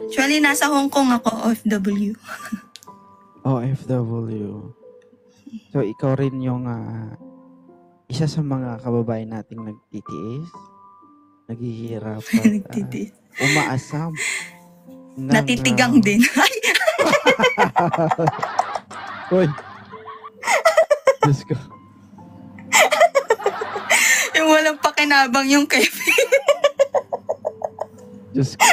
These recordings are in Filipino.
Actually, nasa Hong Kong ako, OFW. OFW. So, ikaw rin yung isa sa mga kababayan nating nagtitiis, naghihirap at umaasam. Natitigang din. Uy! Diyos ko. Yung walang pakinabang yung Kevin. Diyos ko!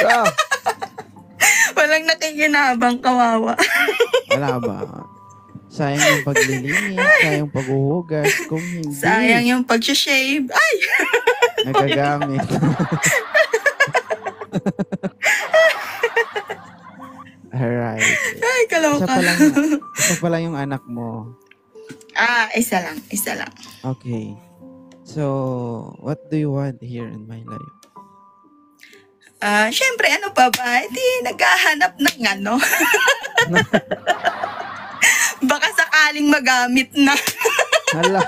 Walang nakikinabang, kawawa. Wala ba? Sayang yung paglilinis, sayang paghuhugas, kung hindi. Sayang yung pag-shave. Ay! Nagagamit. Alright. Ay, kaloka. Isa pa lang yung anak mo. Isa lang. Okay. So, what do you want here in my life? Syempre, ano pa ba? Naghahanap ng ano. Baka sakaling magamit na. Hala.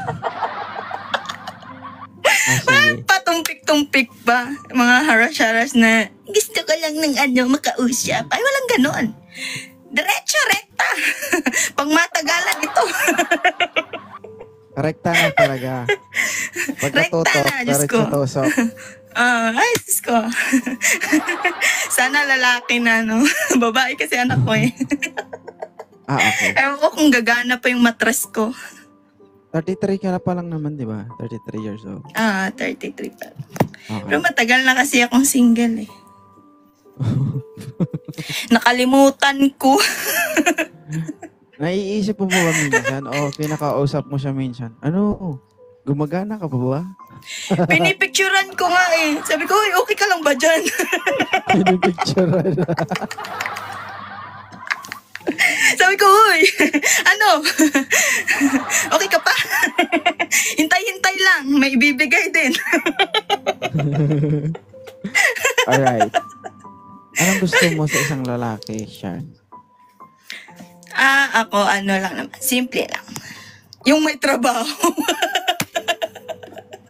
Patumpik-tumpik ba? Mga haras-haras na gusto ko lang ng makausap. Ay, walang ganon. Diretso, rekta. Pang matagalan ito. Rekta na talaga. Pagkatutok, diretso tusok. Ay, Diyos ko. Sana lalaki na, no? Babae kasi anak ko eh. Okay. Ewan ko kung gagana pa yung matras ko. 33 ka na pa lang naman, di ba? 33 years old. 33 pa. Okay. Pero matagal na kasi akong single eh. Nakalimutan ko. Naiisip mo ba minsan? O pinakausap mo siya minsan? Ano? Gumagana ka pa ba? Pinipicturan ko nga eh. Sabi ko, okay ka lang ba dyan? Pinipicturan. Sabi ko, okay ka pa? Hintay-hintay lang. May ibibigay din. Alright. Anong gusto mo sa isang lalaki, Sean? Ako, lang naman. Simple lang. Yung may trabaho.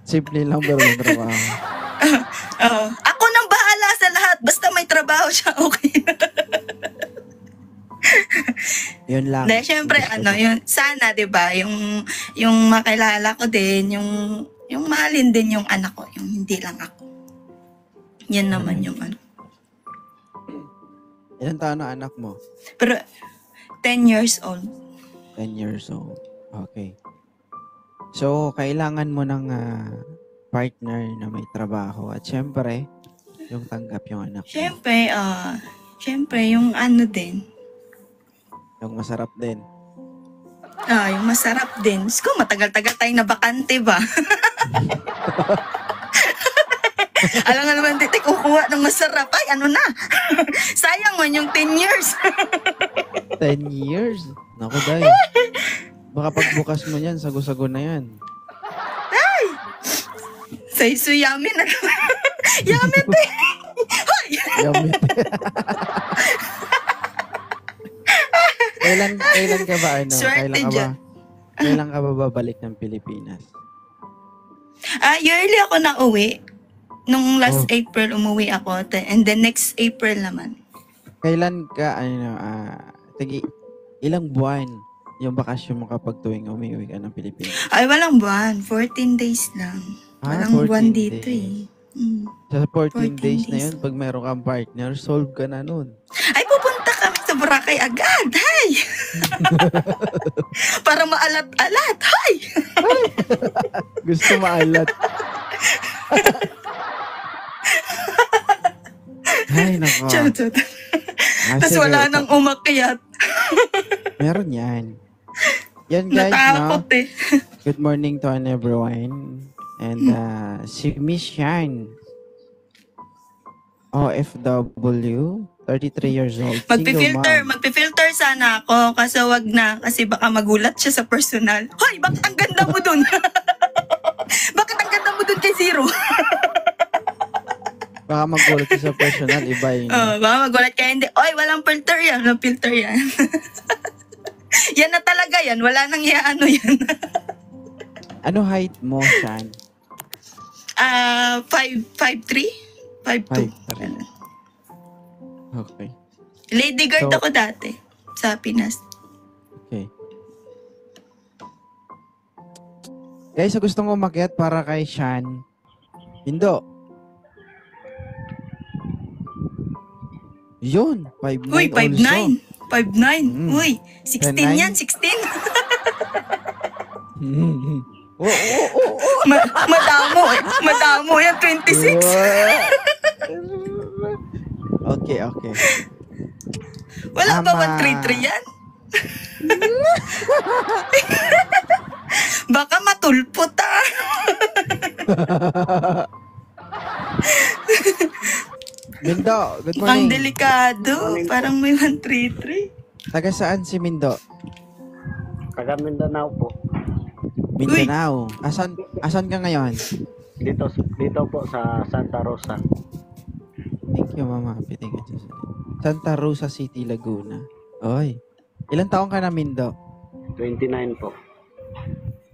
Simple lang pero may trabaho. Ako nang bahala sa lahat. Basta may trabaho siya, okay. Yun lang. Siyempre, yun, sana, di ba, yung makilala ko din, yung mahalin din yung anak ko, yung hindi lang ako. Yan naman yung ano. Ilan taon na anak mo? Pero, 10 years old. 10 years old. Okay. So, kailangan mo ng partner na may trabaho. At syempre, yung tanggap yung anak mo. Syempre, yung din. Yung masarap din. Yung masarap din. Sko, matagal-tagal tayong nabakante ba? Alam nga naman, titi, kukuha ng masarap. Ay, na? Sayang man yung 10 years. 10 years? Naku, day. Baka pagbukas mo yan, sago-sago na yan. Ay! Say-so yamin na. Yamin, te. Hoy! Yamin. Kailan ka ba, kailan ka ba babalik ng Pilipinas? Yearly ako na uwi. Nung last April, umuwi ako. And the next April naman. Kailan ka, ilang buwan yung bakasyon mo kapag tuwing umiuwi ka ng Pilipinas? Ay, walang buwan. 14 days lang. Walang buwan dito eh. Sa 14 days na yun, pag meron kang partner, solve ka na nun. Ay, pupunta kami sa Boracay agad. Hay! Para maalat-alat. Hay! Gusto maalat. Ay, nako. Tapos wala nang umakyat. Meron yan. Yan guys, natakot eh. Good morning to everyone. And si Miss Shine, OFW, 33 years old. Magpi-filter sana ako. Kasi wag na. Kasi baka magulat siya sa personal. Hoy, bakit ang ganda mo dun? Bakit ang ganda mo dun kay Zero? Baka magulat siya sa personal, iba yun. Baka magulat kaya hindi. Oy, walang filter yan. Walang filter yan. Yan na talaga yan. Wala nang iaano yan. Ano height mo, Shan? 5'3"? 5'2". Okay. Lady guard So- ako dati sa Pinas. Okay. Guys, so gusto mo umakyat para kay Shan. Mindo. Yun, 5'9 Uy, also. 5'9". 5'9". Uy, 16 10'9". yan, 16. Oo. Madamo eh. Madamo yan, 26. Okay. Wala ba Tama. 133 yan? Baka matulpot ah. Mindo, good Ang morning. delikado. Parang may 133. Taga saan si Mindo? Taga Mindanao po. Mindanao. Asan ka ngayon? Dito po sa Santa Rosa. Thank you, Mama. Piting ka dyan. Santa Rosa City, Laguna. Oy. Ilan taong ka na, Mindo? 29 po.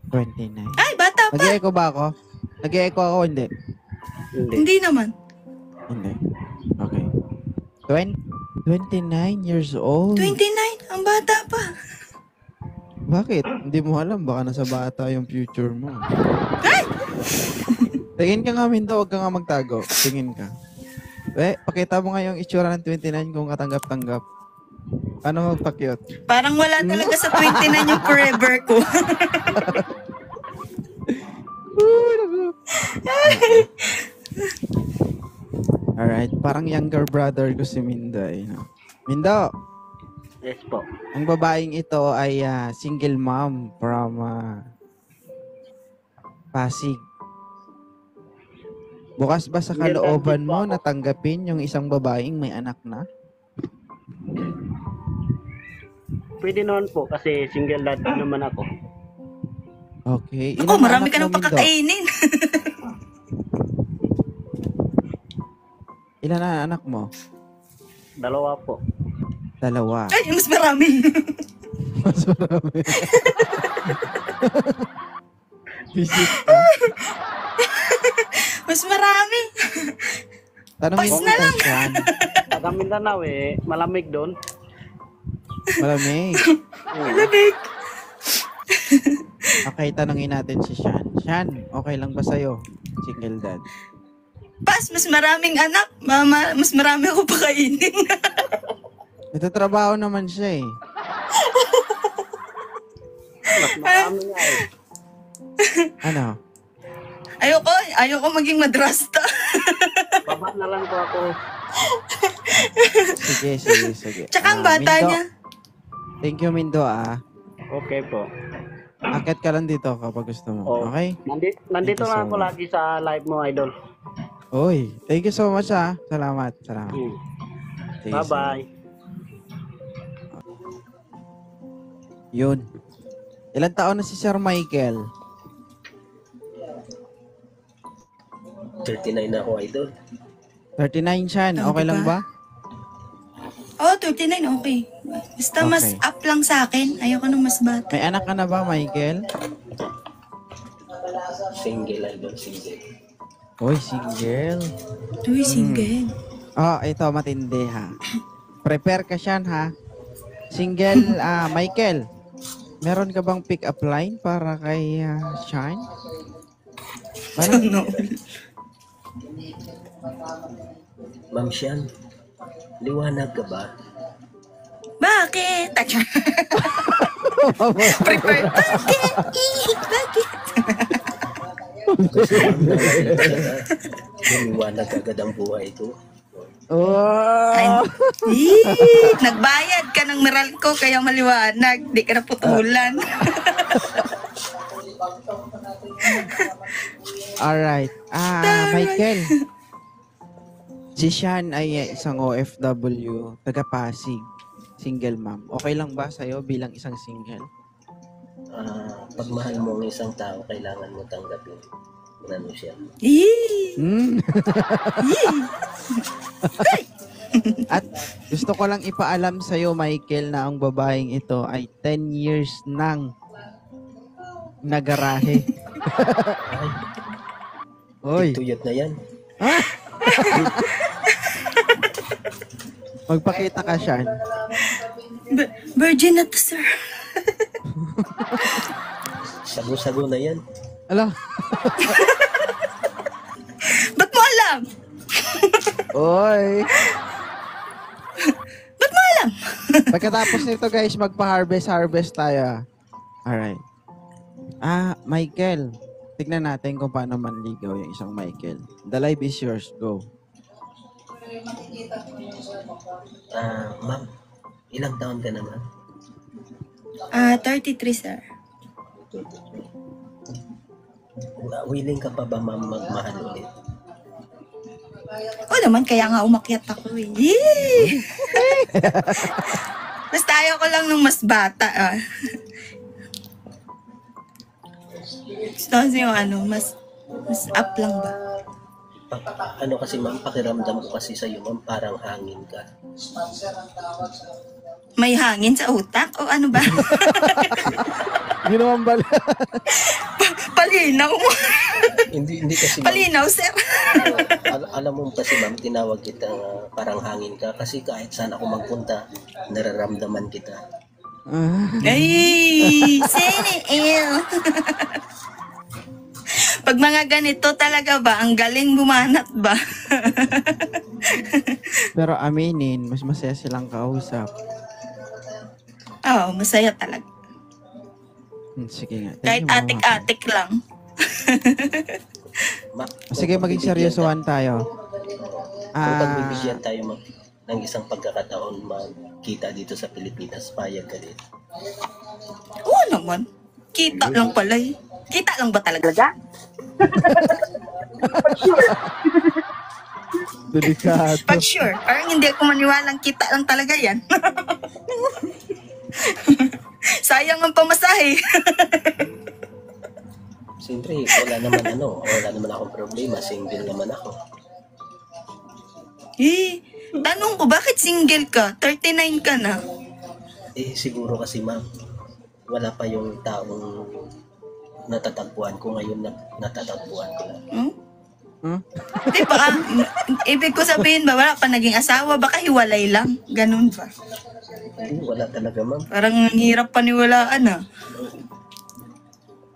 29. Ay, bata pa. Nag-e-echo ba ako? Nag-e-echo ako, hindi? Hindi. Hindi naman. Hindi. Okay. 29 years old? 29. Ang bata pa. Bakit? Hindi mo alam. Baka nasa bata yung future mo. Tingin ka nga, Mindo. Huwag ka nga magtago. Tingin ka. Pakita mo nga yung itsura ng 29 kung katanggap-tanggap. Ano magpakyot? Parang wala talaga sa 29 yung forever ko. Alright. Parang younger brother ko si Mindo. No? Mindo, Yes po. ang babaeng ito ay single mom from Pasig. Bukas ba sa kalooban mo na tanggapin yung isang babaeng may anak na? Pwede naman po kasi single dad naman ako. Okay. Ako, Ilang marami anak ka nang mo, Mindo? pakakainin. Ilan na anak mo? 2 po. 2. Ay, mas marami. Mas marami. Visit ka. Mas marami. Tanongin Pas mo na kay Sean. Taga Mindanao malamig doon. Malamig. Malamig. Okay, tanongin natin si Sean. Sean, okay lang ba sa'yo? Single dad. Pas, mas maraming anak. Mas marami ako pakainin. Nagtatrabaho naman siya eh. Mas marami nga Ano? Ayoko maging madrasta. Baba na lang po ako. Sige. Tsaka ang bata Mindo, niya. Thank you, Mindo Okay po. Akit ka lang dito kapag gusto mo. Oh. Okay? Nandito Thank you na so ako much. lagi sa live mo, idol. Oy, thank you so much Salamat. Thank you so much. Bye-bye. Yun. Ilan taon na si Sir Michael? 39 na ako, idol. 39 Sean. Oh, Okay lang diba? ba? Oh, 39, okay. Basta mas Okay. up lang sa akin. Ayoko nang mas bata. May anak ka na ba, Michael? Single, idol, single. Oy, single. Uy, single. Ito matindi ha. Prepare ka Sean ha. Single, Michael. Meron ka bang pick-up line para kay Sean? Parang, No. Ma'am Sian, liwanag ka ba? Bakit? Prepare. Bakit? Bakit? Gusto mo na nakita ka? Lumiwanag agad ang buhay ko. Ay, wow! nagbayad ka ng Meralco kaya maliwanag. Di ka naputulan. Alright. Michael. Si Sean ay isang OFW, taga Pasig. Single mom. Okay lang ba sa'yo bilang isang single? Pagmahal mo ang isang tao, kailangan mo tanggapin. Ano siya? At gusto ko lang ipaalam sa'yo, Michael, na ang babaeng ito ay 10 years nang nagarahe. Oy. Tuyot na yan. Magpakita ka, Sean. Virgin na to, sir. Sago-sago na yan. Ala, Ba't mo alam? oy. Ba't mo alam? Pagkatapos nito, guys, magpa-harvest tayo. Alright. Michael. Tignan natin kung paano manligaw yung isang Michael. The live is yours. Go. Ma'am, ilang taon ka naman? 33, sir. Willing ka pa ba, ma'am, magmahal ulit? Oo naman, kaya nga umakyat ako eh. Yee! Basta ayaw ko lang nung mas bata. Gusto kasi yung mas up lang ba? Ano kasi, ma'am, pakiramdam ko kasi sa'yo, ma'am, parang hangin ka. May hangin sa utak? O ano ba? Hindi naman bala. Palinaw mo. Hindi kasi, ma'am, Palinaw, sir. alam mo kasi, ma'am, tinawag kita parang hangin ka kasi kahit saan ako magpunta, nararamdaman kita. Ay, siniil. Pag mga ganito talaga ba, ang galing bumanat ba? Pero aminin, mas masaya silang kausap. Oo, masaya talaga. Sige nga. Thank Kahit you, Mama. atik-atik lang. Sige, maging seryosohan tayo. Kung pagbibigyan tayo, ma'am, ng isang pagkakataon magkita dito sa Pilipinas, payag ka din. Oo naman. Kita lang pala eh. Kita lang ba talaga? Delikado. Pag sure, parang hindi ako maniwalang kita lang talaga yan. Sayang ang pamasahe. Siyempre, wala naman akong problema, single naman ako. Tanong ko, bakit single ka? 39 ka na. Siguro kasi, ma'am, wala pa yung taong natatagpuan ko ngayon, natatagpuan ko lang. Di ba? Ibig ko sabihin ba, wala pa naging asawa, baka hiwalay lang. Ganun ba? Wala talaga, ma'am. Parang ang hirap paniwalaan ah.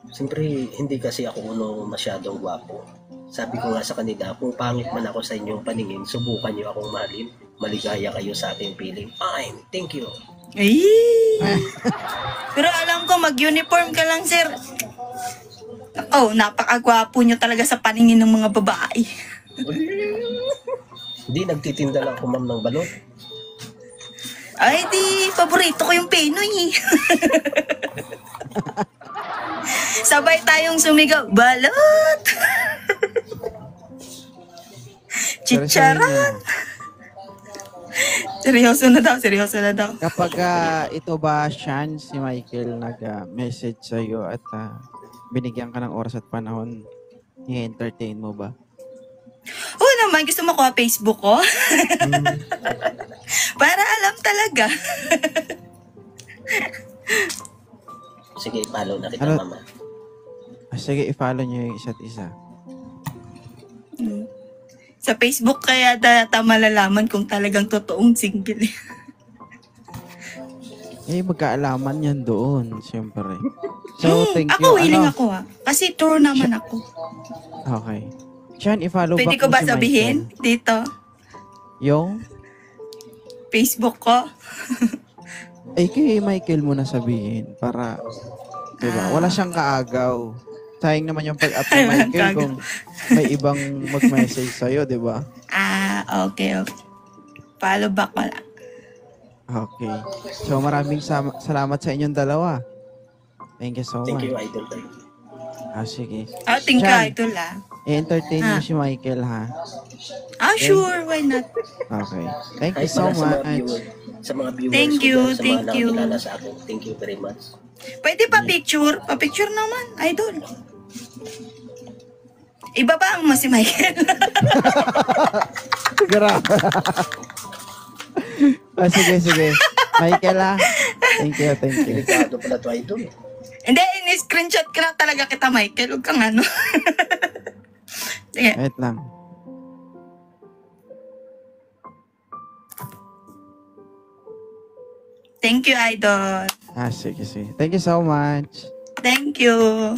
Siyempre, hindi kasi ako masyadong gwapo. Sabi ko nga sa kanila, kung pangit man ako sa inyong paningin, subukan niyo akong mahalin. Maligaya kayo sa aking piling. Fine, thank you. Ay! Pero alam ko, mag-uniform ka lang, sir. Oh, napakagwapo nyo talaga sa paningin ng mga babae. Hindi, nagtitinda lang ako, ma'am, ng balot. Ay, di, paborito ko yung Pinoy eh. Sabay tayong sumigaw, balot! Chicharon! Seryoso na daw. Kapag ito ba, Sean, si Michael nag-message sa'yo at binigyan ka ng oras at panahon, i-entertain mo ba? Oo naman, gusto mo ko Facebook ko? Para alam talaga. Sige, follow na kita, Ano? mama. Sige, i-follow nyo yung isa't isa. Sa Facebook kaya data malalaman kung talagang totoong single. Magkaalaman yan doon, siyempre. So, thank you. Ako, willing ako kasi true naman ako. Okay. Sean, i-follow Pwede back ko mo ba si sabihin Michael. dito? Yung? Facebook ko? Kay Michael mo na sabihin para, diba, wala siyang kaagaw. Sayang naman yung pag-up ni Ay, walang Michael kaagaw. kung may ibang mag-message sa'yo, diba? Okay. Follow back ko lang. Okay. So, maraming salamat sa inyong dalawa. Thank you so much. Thank you, idol. Sige. Outing ka, Sean, ito lang. i-entertain mo si Michael, ha? Sure, why not? Okay. Thank Ay, you so pala much. sa mga viewers Thank ko you, dyan, sa thank mga you. nakakilala sa akin. Thank you very much. Pwede pa picture? Pa-picture naman, idol. Ibaba mo si Michael. Grabe. Sige. Michael, ha? Thank you. Delikado pala to, idol. Hindi, in-screenshot ka na talaga kita, Michael. Huwag kang ano. Sige. Wait lang. Thank you, Idol. Sige, sige. Thank you so much. Thank you.